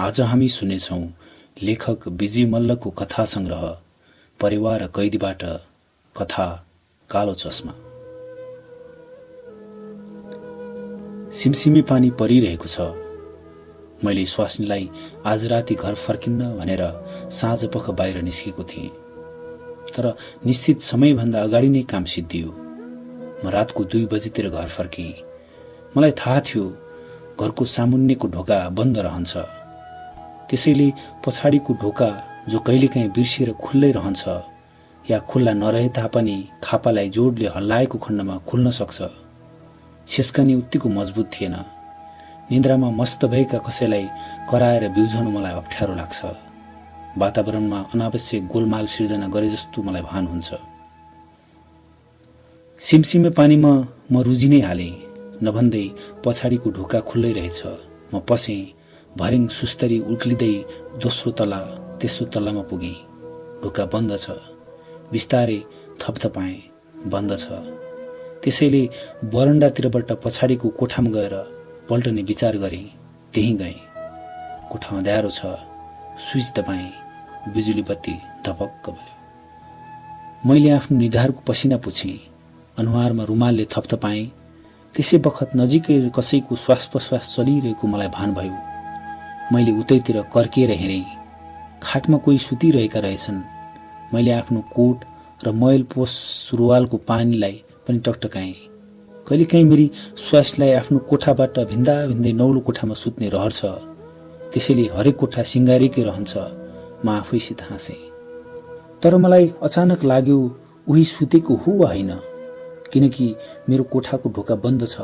आज हामी सुनेछौं लेखक विजय मल्लको कथा संग्रह परिवार कैदीबाट कथा कालो चस्मा। सिमसिमे पानी परिरहेको छ। मैले स्वास्नीलाई आज राति घर फर्किन्न भनेर साँझपख बाहिर निस्केको थिएँ, तर निश्चित समयभन्दा अगाडि नै काम सिद्धियो। म रातको 2 बजेतिर घर फर्केँ। मलाई थाहा थियो घरको सामुन्नेको ढोका बन्द रहन्छ, त्यसैले पछाडिको ढोका जो कहिलेकाहीँ बिर्सिएर खुल्लै रहन्छ या खुल्ला नरहे तापनि खापालाई जोडले हल्लाएको खण्डमा खुल्न सक्छ, छेस्कनी उत्तिको मजबुत थिएन। निन्द्रामा मस्त भएका कसैलाई कराएर बिउझनु मलाई अप्ठ्यारो लाग्छ। वातावरणमा अनावश्यक गोलमाल सिर्जना गरे जस्तो मलाई भान हुन्छ। सिमसिमे पानीमा म रुझि नै हालेँ। नभन्दै पछाडिको ढोका खुल्लै रहेछ। म पसेँ। भरिङ सुस्तरी उक्लिँदै दोस्रो तला तेस्रो तलामा पुगेँ। ढोका बन्द छ। बिस्तारै थपथपाएँ, बन्द छ। त्यसैले बरन्डातिरबाट पछाडिको कोठामा गएर पल्टने विचार गरेँ। त्यहीँ गएँ। कोठा अँध्यारो छ। स्विच दबाएँ। बिजुली बत्ती धपक्क बल्यो। मैले आफ्नो निधारको पसिना पुछेँ। अनुहारमा रुमालले थपथपाएँ। त्यसै बखत नजिकै कसैको श्वास प्रश्वास चलिरहेको मलाई भान भयो। मैले उतैतिर कर्किएर हेरेँ। खाटमा कोही सुतिरहेका रहेछन्। मैले आफ्नो कोट र मैल पोस सुरुवालको पानीलाई पनि टकटकाएँ। कहिलेकाहीँ मेरी स्वास्नीलाई आफ्नो कोठाबाट भिन्दा भिन्दै नौलो कोठामा सुत्ने रहर छ, त्यसैले हरेक कोठा सिंगारिकै रहन्छ। म आफैसित हाँसेँ। तर मलाई अचानक लाग्यो उही सुतेको हो वा होइन, किनकि मेरो कोठाको ढोका बन्द छ।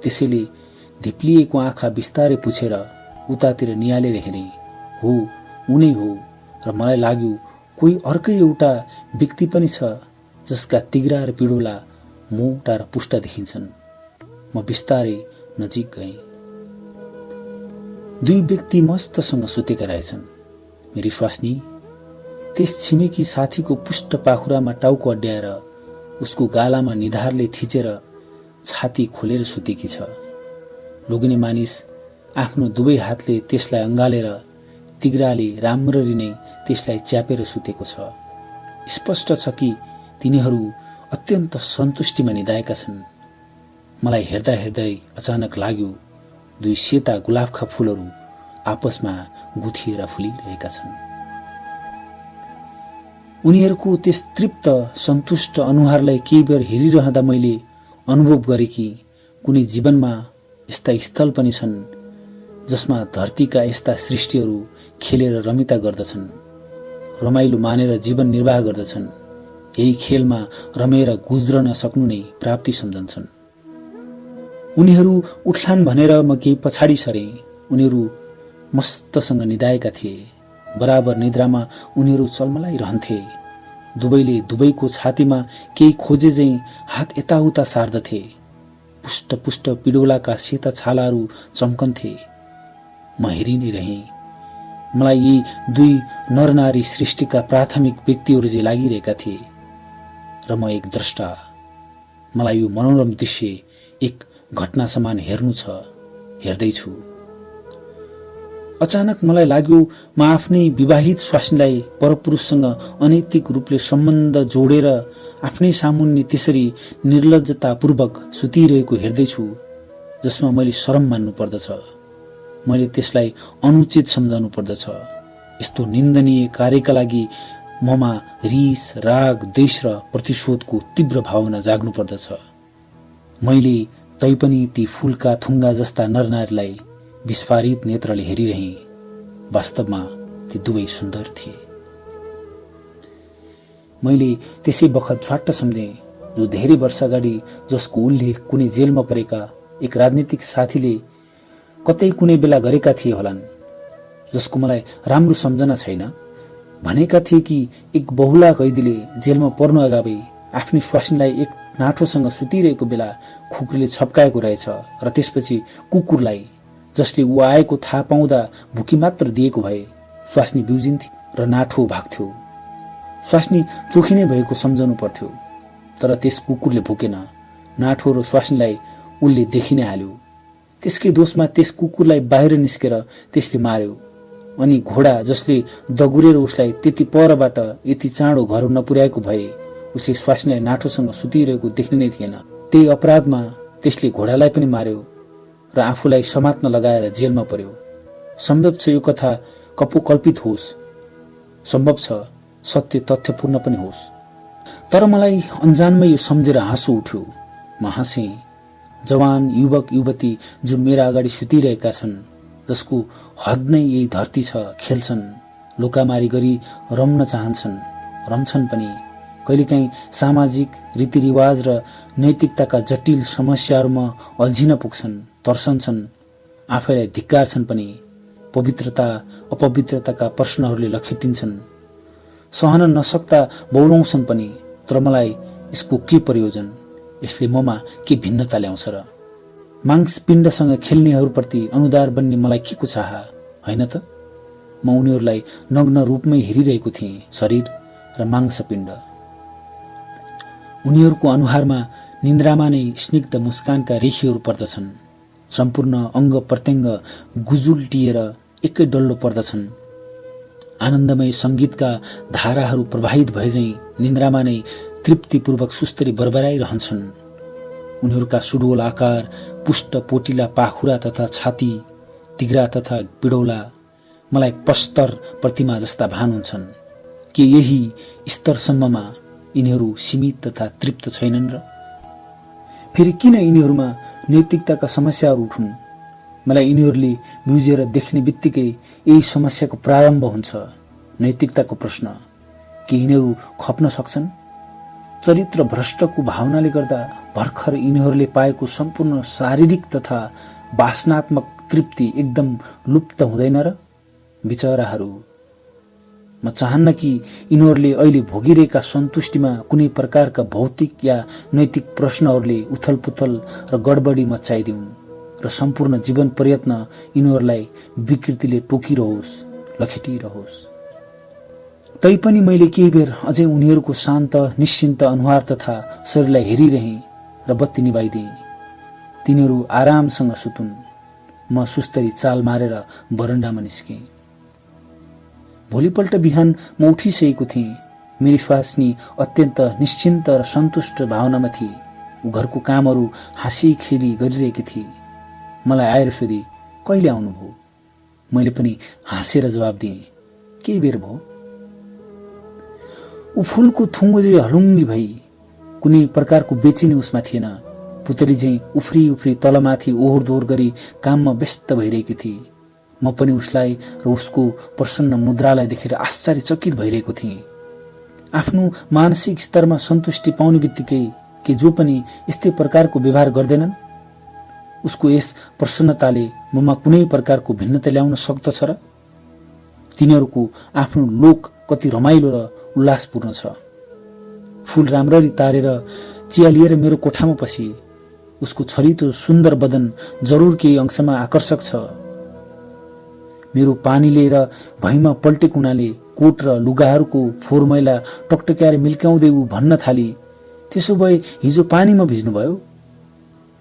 त्यसैले धिप्लिएको आँखा बिस्तारै पुछेर उतातिर निहालेर हेरेँ। हो, उनै हो। र मलाई लाग्यो कोही अर्कै एउटा व्यक्ति पनि छ जसका तिग्रा र पिडोला मोटा र पुष्ट देखिन्छन्। म बिस्तारै नजिक गएँ। 2 व्यक्ति मस्तसँग सुतेका रहेछन्। मेरी स्वास्नी त्यस छिमेकी साथीको पुष्ट पाखुरामा टाउको अड्याएर उसको गालामा निधारले थिचेर छाती खोलेर सुतेकी छ। लोग्ने मानिस आफ्नो 2 हातले त्यसलाई अँगालेर तिग्राले राम्ररी नै त्यसलाई च्यापेर सुतेको छ। स्पष्ट छ कि तिनीहरू अत्यन्त सन्तुष्टिमा निदाएका छन्। मलाई हेर्दा हेर्दै अचानक लाग्यो 2 सेता गुलाबका फूलहरू आपसमा गुथिएर फुलिरहेका छन्। उनीहरूको त्यस तृप्त सन्तुष्ट अनुहारलाई केही बेर हेरिरहँदा मैले अनुभव गरेँ कि कुनै जीवनमा यस्ता स्थल पनि छन् जसमा धरतीका यस्ता सृष्टिहरू खेलेर रमिता गर्दछन्, रमाइलो मानेर जीवन निर्वाह गर्दछन्। यही खेलमा रमेर गुज्रन सक्नु नै प्राप्ति सम्झन्छन्। उनीहरू उठ्लान् भनेर म केही पछाडि सरेँ। उनीहरू मस्तसँग निदाएका थिए। बराबर निद्रामा उनीहरू चलमलाइरहन्थे। दुवैले दुवैको छातीमा केही खोजे झैं हात यताउता सार्दथे। पुष्ट पुष्ट पिडोलाका सेता छालाहरू चम्कन्थे। म हेरि नै रहेँ। मलाई यी 2 नरनारी सृष्टिका प्राथमिक व्यक्तिहरू जे लागिरहेका थिए र म एक द्रष्टा। मलाई यो मनोरम दृश्य एक घटना समान हेर्नु छ, हेर्दैछु। अचानक मलाई लाग्यो म आफ्नै विवाहित स्वास्नीलाई परपुरुषसँग अनैतिक रूपले सम्बन्ध जोडेर आफ्नै सामुन्ने त्यसरी निर्लज्जतापूर्वक सुतिरहेको हेर्दैछु, जसमा मैले शरम मान्नु पर्दछ। मैले त्यसलाई अनुचित सम्झनु पर्दछ। यस्तो निन्दनीय कार्यका लागि ममा रिस, राग, द्वेष र प्रतिशोधको तीव्र भावना जाग्नु पर्दछ। मैले तैपनि ती फूलका थुङ्गा जस्ता नरनारीलाई विस्फारित नेत्रले हेरिरहेँ। वास्तवमा ती 2 सुन्दर थिए। मैले त्यसै बखत झ्वाट्ट सम्झेँ जो धेरै वर्ष अगाडि जसको उल्लेख कुनै जेलमा परेका एक राजनीतिक साथीले कतै कुनै बेला गरेका थिए होलान्, जसको मलाई राम्रो सम्झना छैन। भनेका थिए कि एक बहुला कैदीले जेलमा पर्नु अगावै आफ्नो स्वास्नीलाई एक नाठोसँग सुतिरहेको बेला खुकुरीले छप्काएको रहेछ र त्यसपछि कुकुरलाई, जसले ऊ आएको थाहा पाउँदा भुकी मात्र दिएको भए स्वास्नी बिउजिन्थे र नाठो भाग्थ्यो। स्वास्नी चोखी नै भएको सम्झनु पर्थ्यो, तर त्यस कुकुरले भुकेन। नाठो र स्वास्नीलाई उसले देखि नै हाल्यो। त्यसकै दोषमा त्यस कुकुरलाई बाहिर निस्केर त्यसले मार्यो। अनि घोडा जसले दगुरेर उसलाई त्यति परबाट यति चाँडो घर नपुर्याएको भए उसले स्वास्नीलाई नाठोसँग सुतिरहेको देख्ने नै थिएन। त्यही अपराधमा त्यसले घोडालाई पनि मार्यो र आफूलाई समात्न लगाएर जेलमा पर्यो। सम्भव छ यो कथा कपोकल्पित होस्, सम्भव छ सत्य तथ्यपूर्ण पनि होस्, तर मलाई अन्जानमै यो सम्झेर हाँसो उठ्यो। म हाँसेँ। जवान युवक युवती जो मेरा अगाडि सुतिरहेका छन्, जसको हद नै यही धरती छ, खेल्छन्, लोकामारी गरी रम्न चाहन्छन्, रम्छन् पनि। कहिलेकाहीँ सामाजिक रीतिरिवाज र नैतिकताका जटिल समस्याहरूमा अल्झिन पुग्छन्, तर्सन्छन्, आफैलाई धिक्कारछन् पनि। पवित्रता अपवित्रताका प्रश्नहरूले लखेटिन्छन्, सहन नसक्दा बौलाउँछन् पनि। तर मलाई यसको के प्रयोजन? यसले ममा के भिन्नता ल्याउँछ र? मांसपिण्डसँग खेल्नेहरूप्रति अनुदार बन्ने मलाई के को चाह, होइन त? म उनीहरूलाई नग्न रूपमै हेरिरहेको थिएँ, शरीर र मांसपिण्ड। उनीहरूको अनुहारमा निन्द्रामा नै स्निग्ध मुस्कानका रेखीहरू पर्दछन्। सम्पूर्ण अङ्ग प्रत्यङ्ग गुजुल्टिएर एकै डल्लो पर्दछन्। आनन्दमय संगीतका धाराहरू प्रवाहित भएझै निन्द्रामा नै तृप्तिपूर्वक सुस्तरी बरबराइरहन्छन्। उनीहरूका सुडोल आकार, पुष्ट पोटिला पाखुरा तथा छाती, तिग्रा तथा पिडौला मलाई प्रस्तर प्रतिमा जस्ता भान हुन्छन्। के यही स्तरसम्ममा यिनीहरू सीमित तथा तृप्त छैनन् र? फेरि किन यिनीहरूमा नैतिकताका समस्याहरू उठुन्? मलाई यिनीहरूले म्युजिएर देख्ने बित्तिकै यही समस्याको प्रारम्भ हुन्छ, नैतिकताको प्रश्न। के यिनीहरू खप्न सक्छन्? चरित्र भ्रष्टको भावनाले गर्दा भर्खर यिनीहरूले पाएको सम्पूर्ण शारीरिक तथा वासनात्मक तृप्ति एकदम लुप्त हुँदैन र? बिचराहरू, म चाहन्न कि यिनीहरूले अहिले भोगिरहेका सन्तुष्टिमा कुनै प्रकारका भौतिक या नैतिक प्रश्नहरूले उथलपुथल र गडबडी मचाइदिउन् र सम्पूर्ण जीवन प्रयत्न यिनीहरूलाई विकृतिले टोकिरहोस्, लखेटिरहोस्। तैपनि मैले केही बेर अझै उनीहरूको शान्त निश्चिन्त अनुहार तथा शरीरलाई हेरिरहेँ र बत्ती निभाइदिएँ। तिनीहरू आरामसँग सुतुन्। म सुस्तरी चाल मारेर बरन्डामा निस्केँ। भोलिपल्ट बिहान म उठिसकेको थिएँ। मेरी स्वास्नी अत्यन्त निश्चिन्त र सन्तुष्ट भावनामा थिए। ऊ घरको कामहरू हाँसी खेली गरिरहेकी थिए। मलाई आएर सोधी, कहिले आउनुभयो? मैले पनि हाँसेर जवाब दिएँ, केही बेर भयो। ऊ फूलको थुङ्गो जै हलुङ्गी भई, कुनै प्रकारको बेचिने उसमा थिएन। पुतली झैँ उफ्री उफ्री तलमाथि ओहोर दोहोर गरी काममा व्यस्त भइरहेकी थिए। म पनि उसलाई र उसको प्रसन्न मुद्रालाई देखेर आश्चर्यचकित भइरहेको थिएँ। आफ्नो मानसिक स्तरमा सन्तुष्टि पाउने बित्तिकै के जो पनि यस्तै प्रकारको व्यवहार गर्दैनन्? उसको यस प्रसन्नताले ममा कुनै प्रकारको भिन्नता ल्याउन सक्दछ र? तिनीहरूको आफ्नो लोक कति रमाइलो र उल्लासपूर्ण छ। फूल राम्ररी तारेर चिया लिएर मेरो कोठामा पसी। उसको छरितो सुन्दर बदन जरुर केही अंशमा आकर्षक छ। मेरो पानी लिएर भैमा पल्टेको हुनाले कोट र लुगाहरूको फोहोर मैला टकटक्याएर मिल्काउँदै ऊ भन्न थाली, त्यसो भए हिजो पानीमा भिज्नुभयो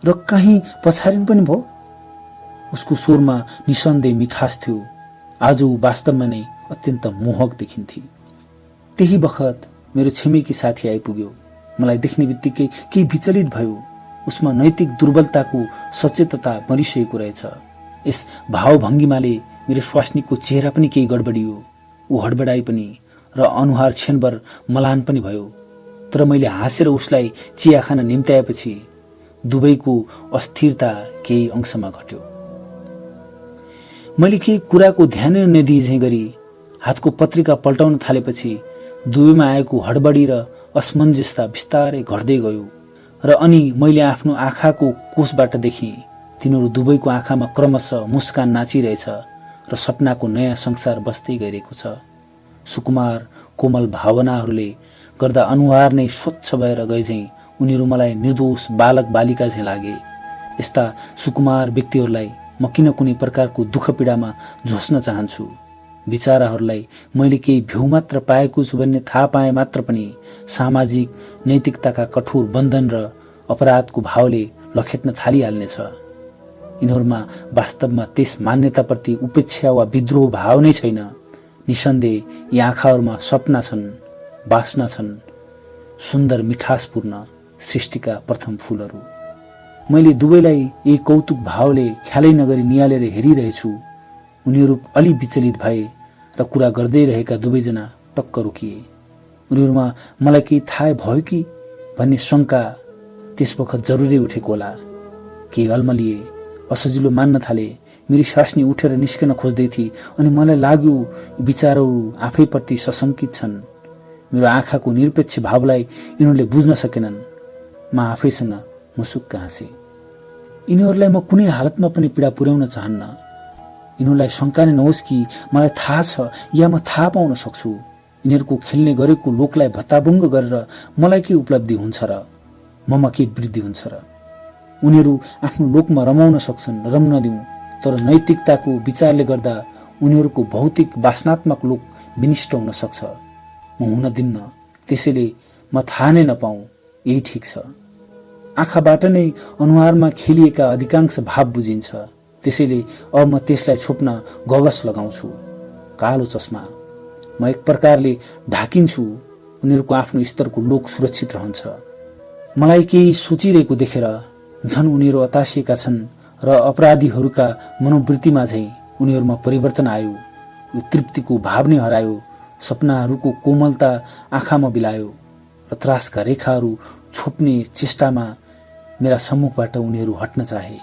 र कहीँ पछारिनु पनि भयो? उसको स्वरमा निसन्देह मिठास थियो। आज ऊ वास्तवमा नै अत्यन्त मोहक देखिन्थे। त्यही बखत मेरो छिमेकी साथी आइपुग्यो। मलाई देख्ने बित्तिकै केही विचलित भयो। उसमा नैतिक दुर्बलताको सचेतता मरिसकेको रहेछ। यस भावभङ्गिमाले मेरो स्वास्नीको चेहरा पनि केही गडबडियो। ऊ हडबडाई पनि र अनुहार क्षणभर मलान पनि भयो। तर मैले हाँसेर उसलाई चिया खान निम्त्याएपछि दुवैको अस्थिरता केही अंशमा घट्यो। मैले केही कुराको ध्यान नदिए गरी हातको पत्रिका पल्टाउन थालेपछि दुवैमा आएको हडबडी र असमञ्जसता बिस्तारै घट्दै गयो र अनि मैले आफ्नो आँखाको कोषबाट देखेँ तिनीहरू दुवैको आँखामा क्रमशः मुस्कान नाचिरहेछ र सपनाको नयाँ संसार बस्दै गइरहेको छ। सुकुमार कोमल भावनाहरूले गर्दा अनुहार नै स्वच्छ भएर गएझैँ उनीहरू मलाई निर्दोष बालक बालिका झैँ लागे। यस्ता सुकुमार व्यक्तिहरूलाई म किन कुनै प्रकारको दुःख पीडामा झोस्न चाहन्छु। बिचाराहरूलाई मैले केही भ्यू मात्र पाएको छु भन्ने थाहा पाए मात्र पनि सामाजिक नैतिकताका कठोर बन्धन र अपराधको भावले लखेट्न थालिहाल्नेछ। यिनीहरूमा वास्तवमा त्यस मान्यताप्रति उपेक्षा वा विद्रोह भाव नै छैन। निसन्देह यी आँखाहरूमा सपना छन्, वासना छन्, सुन्दर मिठासपूर्ण सृष्टिका प्रथम फूलहरू। मैले दुवैलाई यही कौतुक भावले ख्यालै नगरी निहालेर हेरिरहेछु। उनीहरू अलि विचलित भए र कुरा गर्दै रहेका दुवैजना टक्क रोकिए। उनीहरूमा मलाई केही थाहा भयो कि भन्ने शंका त्यसवखत जरुरै उठेको होला। केही अल्मलिए, असजिलो मान्न थाले। मेरी स्वास्नी उठेर निस्कन खोज्दै थिए अनि मलाई लाग्यो विचारहरू आफैप्रति सशंकित छन्। मेरो आँखाको निरपेक्ष भावलाई यिनीहरूले बुझ्न सकेनन्। म आफैसँग मुसुक्क हाँसे। यिनीहरूलाई म कुनै हालतमा पनि पीडा पुर्याउन चाहन्न। यिनीहरूलाई शंका नै नहोस् कि मलाई थाहा छ या म थाहा पाउन सक्छु। यिनीहरूको खेल्ने गरेको लोकलाई भत्ताभुङ्ग गरेर मलाई के उपलब्धि हुन्छ र ममा के वृद्धि हुन्छ र। उनीहरू आफ्नो लोकमा रमाउन सक्छन्, रम्न दिउँ, तर नैतिकताको विचारले गर्दा उनीहरूको भौतिक वासनात्मक लोक विनिष्ट हुन सक्छ। म हुन दिन्न। त्यसैले म थाहा नै नपाऊँ, यही ठिक छ। आँखाबाट नै अनुहारमा खेलिएका अधिकांश भाव बुझिन्छ। त्यसैले अब म त्यसलाई छोप्न गगस लगाउँछु, कालो चस्मा। म एक प्रकारले ढाकिन्छु। उनीहरूको आफ्नो स्तरको लोक सुरक्षित रहन्छ। मलाई केही सोचिरहेको देखेर झन् उनीहरू अतासिएका छन् र अपराधीहरूका मनोवृत्तिमा झैं उनीहरूमा परिवर्तन आयो। यो तृप्तिको भाव नै हरायो। सपनाहरूको कोमलता आँखामा बिलायो र त्रासका रेखाहरू छोप्ने चेष्टामा मेरा सम्मुखबाट उनीहरू हट्न चाहे।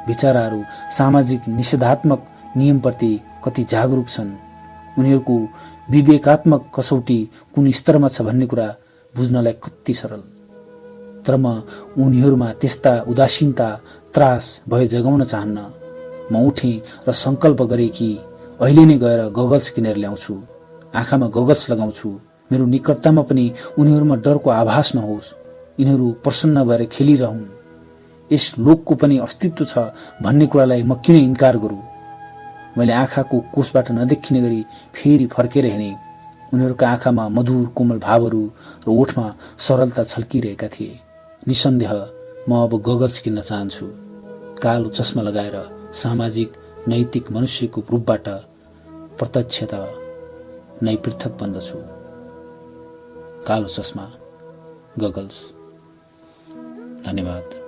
विचाराहरू सामाजिक निषेधात्मक नियमप्रति कति जागरूक छन्। उनीहरूको विवेकात्मक कसौटी कुन स्तरमा छ भन्ने कुरा बुझ्नलाई कति सरल। तर म उनीहरूमा त्यस्ता उदासीनता, त्रास, भय जगाउन चाहन्न। म उठे र संकल्प गरे कि अहिले नै गएर गगल्स किनेर ल्याउँछु, आँखामा गगल्स लगाउँछु। मेरो निकटतामा पनि उनीहरूमा डरको आभास नहोस्। यिनीहरू प्रसन्न भएर खेलिरहुन्। यस लोकको पनि अस्तित्व छ भन्ने कुरालाई म किन इन्कार गरू। मैले आँखाको कोषबाट नदेखिने गरी फेरि फर्केर हेरेँ। उनीहरूका आँखामा मधुर कोमल भावहरू र ओठमा सरलता छल्किरहेका थिए। निसन्देह म अब गगल्स किन्न चाहन्छु। कालो चस्मा लगाएर सामाजिक नैतिक मनुष्यको रूपबाट प्रत्यक्षतः नै पृथक बन्दछु। कालो चस्मा, गगल्स। धन्यवाद।